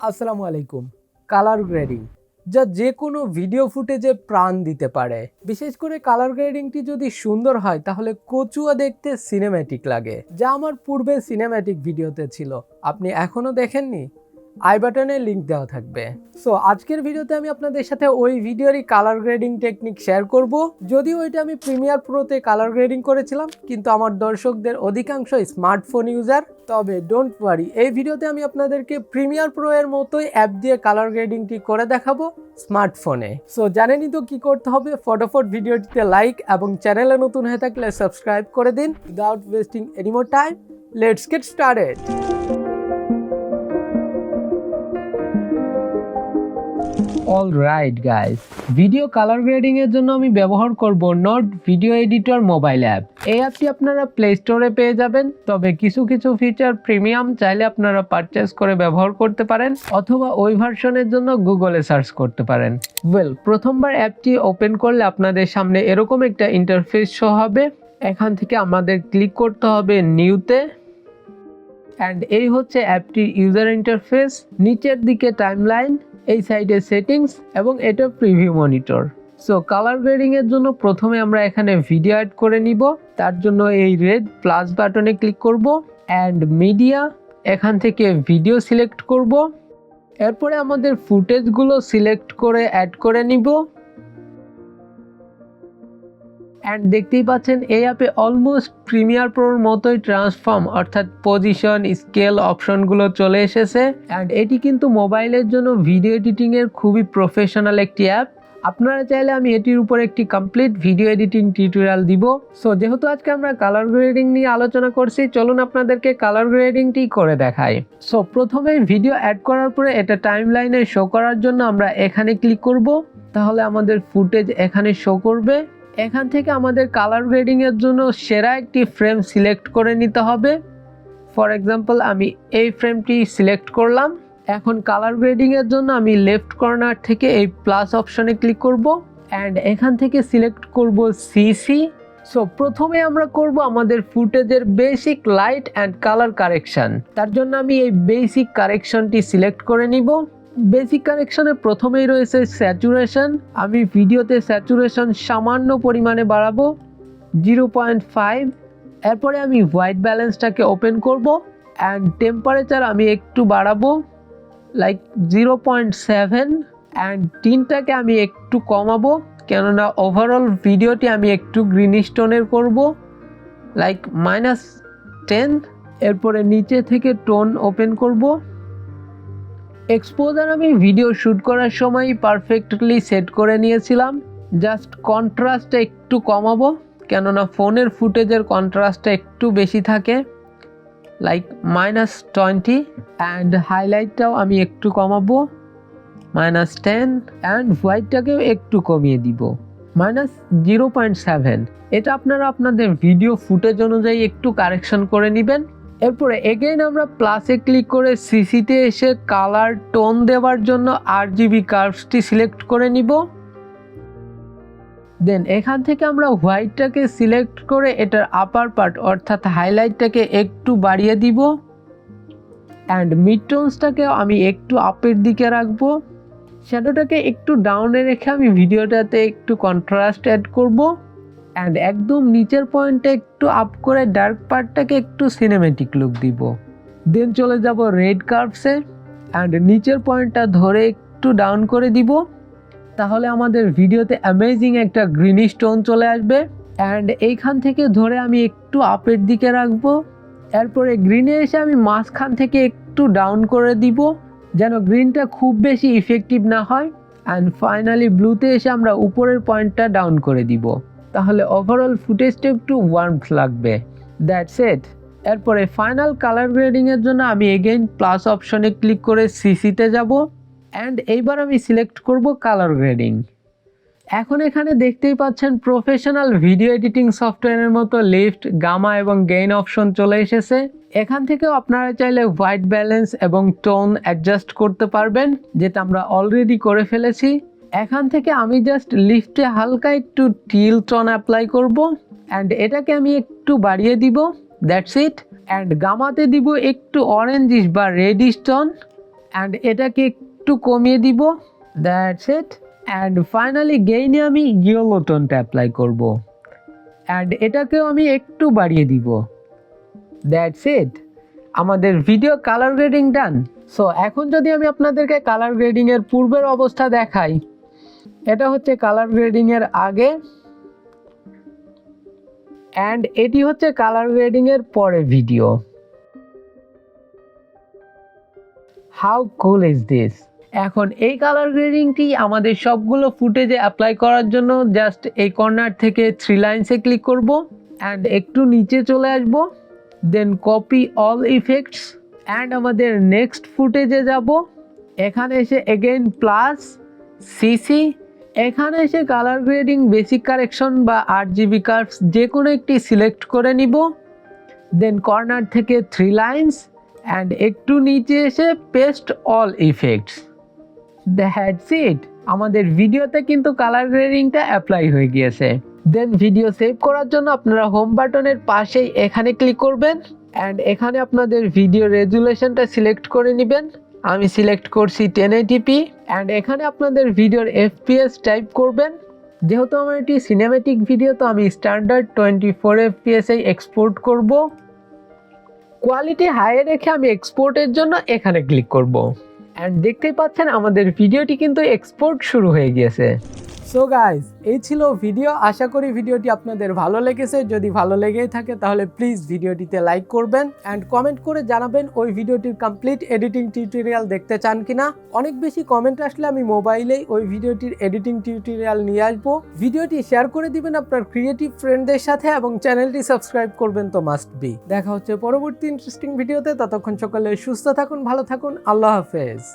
আসসালামু আলাইকুম। Colour grading যা যে কোনো ভিডিও ফুটেজে প্রাণ দিতে পারে। বিশেষ করে কালার গ্রেডিংটি যদি সুন্দর হয় তাহলে কচুয়া দেখতে সিনেম্যাটিক লাগে, যা আমার পূর্বে সিনেম্যাটিক ভিডিওতে ছিল। আপনি এখনও দেখেননি? আই বাটনে লিঙ্ক দেওয়া থাকবে। সো আজকের ভিডিওতে আমি আপনাদের সাথে ওই ভিডিওরই কালার গ্রেডিং টেকনিক শেয়ার করব। যদিও ওইটা আমি প্রিমিয়ার প্রোতে কালার গ্রেডিং করেছিলাম, কিন্তু আমার দর্শকদের অধিকাংশ স্মার্টফোন ইউজার। তবে ডোন্ট ওয়ারি, এই ভিডিওতে আমি আপনাদেরকে প্রিমিয়ার প্রো এর মতোই অ্যাপ দিয়ে কালার গ্রেডিংটি করে দেখাবো স্মার্টফোনে। সো জানেনই তো কি করতে হবে। ফটাফট ভিডিওটিতে লাইক এবং চ্যানেলে নতুন হয়ে থাকলে সাবস্ক্রাইব করে দিন। Without wasting any more time, let's get started. Alright guys, video colour grading এর জন্য আমি ব্যবহার করব NodeVideo Editor মোবাইল অ্যাপ। এই অ্যাপটি আপনারা প্লে স্টোরে পেয়ে যাবেন, তবে কিছু ফিচার প্রিমিয়াম চাইলে আপনারা পারচেজ করে ব্যবহার করতে পারেন, অথবা ওই ভার্সনের জন্য গুগলে সার্চ করতে পারেন। প্রথমবার অ্যাপটি ওপেন করলে আপনাদের সামনে এরকম একটা ইন্টারফেস শো হবে। এখান থেকে আমাদের ক্লিক করতে হবে নিউতে, অ্যান্ড এই হচ্ছে অ্যাপটির ইউজার ইন্টারফেস। নিচের দিকে টাইমলাইন, এই সাইডে সেটিংস এবং এটা preview monitor. So colour grading এর জন্য প্রথমে আমরা এখানে ভিডিও অ্যাড করে নিব। তার জন্য এই রেড প্লাস বাটনে ক্লিক করব অ্যান্ড মিডিয়া, এখান থেকে ভিডিও সিলেক্ট করব। এরপরে আমাদের ফুটেজগুলো সিলেক্ট করে অ্যাড করে নিব। অ্যান্ড দেখতেই পাচ্ছেন এই অ্যাপে অলমোস্ট প্রিমিয়ার প্রোর মতোই ট্রান্সফর্ম অর্থাৎ পজিশন, স্কেল অপশনগুলো চলে এসেছে। অ্যান্ড এটি কিন্তু মোবাইলের জন্য ভিডিও এডিটিংয়ের খুবই প্রফেশনাল একটি অ্যাপ। আপনারা চাইলে আমি এটির উপর একটি কমপ্লিট ভিডিও এডিটিং টিউটোরিয়াল দিব। সো যেহেতু আজকে আমরা কালার গ্রেডিং নিয়ে আলোচনা করছি, চলুন আপনাদেরকে কালার গ্রেডিংটি করে দেখাই। সো প্রথমে ভিডিও অ্যাড করার পরে এটা টাইমলাইনে শো করার জন্য আমরা এখানে ক্লিক করব। তাহলে আমাদের ফুটেজ এখানে শো করবে। এখান থেকে আমাদের কালার গ্রেডিং এর জন্য সেরা একটি ফ্রেম সিলেক্ট করে নিতে হবে। ফর এক্সাম্পল আমি এই ফ্রেমটি সিলেক্ট করলাম। এখন কালার গ্রেডিং এর জন্য আমি লেফট কর্নার থেকে এই প্লাস অপশনে ক্লিক করব অ্যান্ড এখান থেকে সিলেক্ট করব সিসি। সো প্রথমে আমরা করব আমাদের ফুটেজের basic light and colour correction. তার জন্য আমি এই বেসিক কারেকশনটি সিলেক্ট করে নিব। বেসিক কারেকশনে প্রথমেই রয়েছে স্যাচুরেশন। আমি ভিডিওতে স্যাচুরেশন সামান্য পরিমাণে বাড়াবো 0.5। এরপরে আমি হোয়াইট ব্যালেন্সটাকে ওপেন করব অ্যান্ড টেম্পারেচার আমি একটু বাড়াবো লাইক 0.7 অ্যান্ড টিনটাকে আমি একটু কমাবো, কেননা ওভারঅল ভিডিওটি আমি একটু গ্রিনিশ টোনের করব লাইক -10। এরপরে নিচে থেকে টোন ওপেন করব। এক্সপোজার আমি ভিডিও শ্যুট করার সময় পারফেক্টলি সেট করে নিয়েছিলাম। জাস্ট কন্ট্রাস্টটা একটু কমাবো, কেননা ফোনের ফুটেজের কন্ট্রাস্টটা একটু বেশি থাকে লাইক -20। অ্যান্ড হাইলাইটটাও আমি একটু কমাবো -10 অ্যান্ড হোয়াইটটাকেও একটু কমিয়ে দিব -0.7। এটা আপনারা আপনাদের ভিডিও ফুটেজ অনুযায়ী একটু কারেকশন করে নেবেন। এরপরে এগেইন আমরা প্লাসে ক্লিক করে সিসিতে এসে কালার টোন দেওয়ার জন্য RGB কার্ভসটি সিলেক্ট করে নিব। দেন এখান থেকে আমরা হোয়াইটটাকে সিলেক্ট করে এটার আপার পার্ট অর্থাৎ হাইলাইটটাকে একটু বাড়িয়ে দিব অ্যান্ড মিড টোনসটাকেও আমি একটু আপের দিকে রাখবো। শ্যাডোটাকে একটু ডাউনে রেখে আমি ভিডিওটাতে একটু কন্ট্রাস্ট অ্যাড করব অ্যান্ড একদম নিচের পয়েন্টে একটু আপ করে ডার্ক পার্টটাকে একটু সিনেমেটিক লুক দিব। দেন চলে যাব রেড কার্ভসে অ্যান্ড নিচের পয়েন্টটা ধরে একটু ডাউন করে দিব। তাহলে আমাদের ভিডিওতে অ্যামেজিং একটা গ্রিনিশ টোন চলে আসবে। অ্যান্ড এইখান থেকে ধরে আমি একটু আপের দিকে রাখবো। এরপরে গ্রিনে এসে আমি মাঝখান থেকে একটু ডাউন করে দিব, যেন গ্রিনটা খুব বেশি ইফেক্টিভ না হয়। অ্যান্ড ফাইনালি ব্লুতে এসে আমরা উপরের পয়েন্টটা ডাউন করে দিব, তাহলে ওভারঅল ফুটেজটা একটু ওয়ার্মথ লাগবে। That's it. এরপরে ফাইনাল কালার গ্রেডিং এর জন্য আমি এগেইন প্লাস অপশনে ক্লিক করে সিসিতে যাব অ্যান্ড এইবার আমি সিলেক্ট করব কালার গ্রেডিং। এখন এখানে দেখতেই পাচ্ছেন প্রফেশনাল ভিডিও এডিটিং সফটওয়্যারের মতো লিফট, গামা এবং গেইন অপশন চলে এসেছে। এখান থেকেও আপনারা চাইলে হোয়াইট ব্যালেন্স এবং টোন অ্যাডজাস্ট করতে পারবেন, যেটা আমরা অলরেডি করে ফেলেছি। এখান থেকে আমি জাস্ট লিফটে হালকা একটু টিল টোন অ্যাপ্লাই করব অ্যান্ড এটাকে আমি একটু বাড়িয়ে দিব। That's it. অ্যান্ড গামাতে দিব একটু অরেঞ্জিশ বা রেডিশ টোন অ্যান্ড এটাকে একটু কমিয়ে দিব, দ্যাটস ইট। অ্যান্ড ফাইনালি গেইনে আমি ইয়েলো টোনটা অ্যাপ্লাই করব, অ্যান্ড এটাকেও আমি একটু বাড়িয়ে দিব, দ্যাটস ইট। আমাদের ভিডিও কালার গ্রেডিং ডান। সো এখন যদি আমি আপনাদেরকে কালার গ্রেডিং এর পূর্বের অবস্থা দেখাই, এটা হচ্ছে কালার গ্রেডিং এর আগে, অ্যান্ড এটি হচ্ছে কালার গ্রেডিং এর পরে video. How cool is this. এখন এই কালার গ্রেডিংটি আমাদের সবগুলো ফুটেজে অ্যাপ্লাই করার জন্য জাস্ট এই কর্নার থেকে 3 লাইনসে ক্লিক করব, অ্যান্ড একটু নিচে চলে আসব, দেন কপি অল ইফেক্টস, অ্যান্ড আমাদের নেক্সট ফুটেজে যাব। এখানে এসে এগেইন প্লাস সিসি, এখানে এসে কালার গ্রেডিং বেসিক কারেকশন বা RGB কার্ভস যে কোনো একটি সিলেক্ট করে নিব, দেন কর্নার থেকে 3 লাইনস, অ্যান্ড একটু নিচে এসে paste all effects, that's it. আমাদের ভিডিওতে কিন্তু কালার গ্রেডিংটা অ্যাপ্লাই হয়ে গিয়েছে। দেন ভিডিও সেভ করার জন্য আপনারা হোম বাটনের পাশেই এখানে ক্লিক করবেন, অ্যান্ড এখানে আপনাদের ভিডিও রেজুলেশনটা সিলেক্ট করে নেবেন। আমি সিলেক্ট করছি 1080p, অ্যান্ড এখানে আপনাদের ভিডিওর FPS টাইপ করবেন। যেহেতু আমার এটি সিনেম্যাটিক ভিডিও, তো আমি স্ট্যান্ডার্ড 24 FPS এক্সপোর্ট করব। কোয়ালিটি হাই রেখে আমি এক্সপোর্টের জন্য এখানে ক্লিক করব, অ্যান্ড দেখতেই পাচ্ছেন আমাদের ভিডিওটি কিন্তু এক্সপোর্ট শুরু হয়ে গিয়েছে। সো গাইজ, এই ছিল ভিডিও। আশা করি ভিডিওটি আপনাদের ভালো লেগেছে। যদি ভালো লেগেই থাকে তাহলে প্লিজ ভিডিওটিতে লাইক করবেন, অ্যান্ড কমেন্ট করে জানাবেন ওই ভিডিওটির কমপ্লিট এডিটিং টিউটোরিয়াল দেখতে চান কিনা। অনেক বেশি কমেন্ট আসলে আমি মোবাইলেই ওই ভিডিওটির এডিটিং টিউটোরিয়াল নিয়ে আসবো। ভিডিওটি শেয়ার করে দিবেন আপনার ক্রিয়েটিভ ফ্রেন্ডদের সাথে, এবং চ্যানেলটি সাবস্ক্রাইব করবেন তো মাস্ট বি। দেখা হচ্ছে পরবর্তী ইন্টারেস্টিং ভিডিওতে। ততক্ষণ সকলে সুস্থ থাকুন, ভালো থাকুন, আল্লাহ হাফেজ।